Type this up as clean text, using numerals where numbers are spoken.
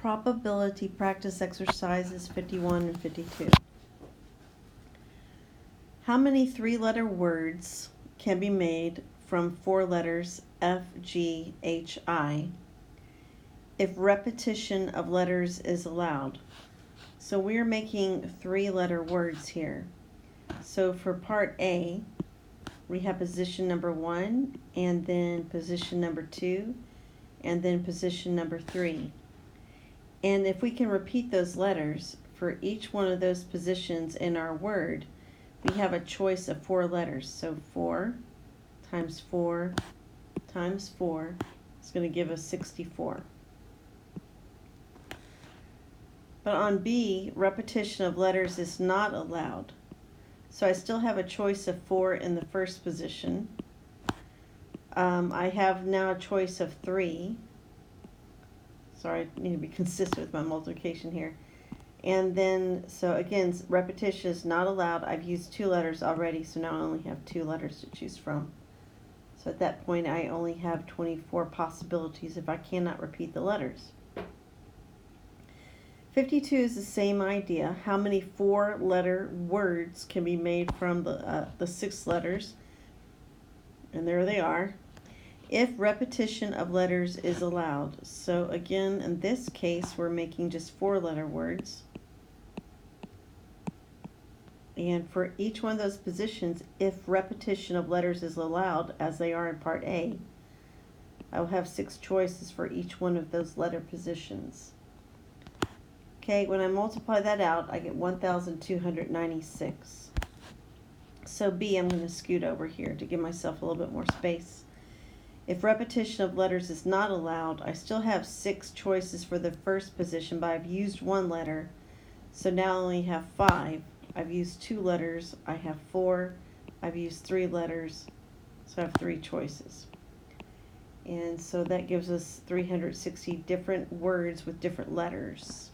Probability practice exercises 51 and 52. How many three-letter words can be made from four letters F, G, H, I if repetition of letters is allowed? So we're making three-letter words here. So for part A, we have position number 1, and then position number 2, and then position number 3. And if we can repeat those letters for each one of those positions in our word, we have a choice of 4 letters. So 4 times 4 times 4 is going to give us 64. But on B, repetition of letters is not allowed. So I still have a choice of 4 in the first position. I have now a choice of 3. Sorry, I need to be consistent with my multiplication here. And then, so again, repetition is not allowed. I've used 2 letters already, so now I only have 2 letters to choose from. So at that point, I only have 24 possibilities if I cannot repeat the letters. 52 is the same idea. How many 4-letter words can be made from the 6 letters? And there they are. If repetition of letters is allowed. So again, in this case, we're making just 4-letter words. And for each one of those positions, if repetition of letters is allowed, as they are in part A, I will have 6 choices for each one of those letter positions. Okay, when I multiply that out, I get 1,296. So B, I'm going to scoot over here to give myself a little bit more space. If repetition of letters is not allowed, I still have 6 choices for the first position, but I've used 1 letter. So now I only have 5. I've used 2 letters. I have 4. I've used 3 letters. So I have 3 choices. And so that gives us 360 different words with different letters.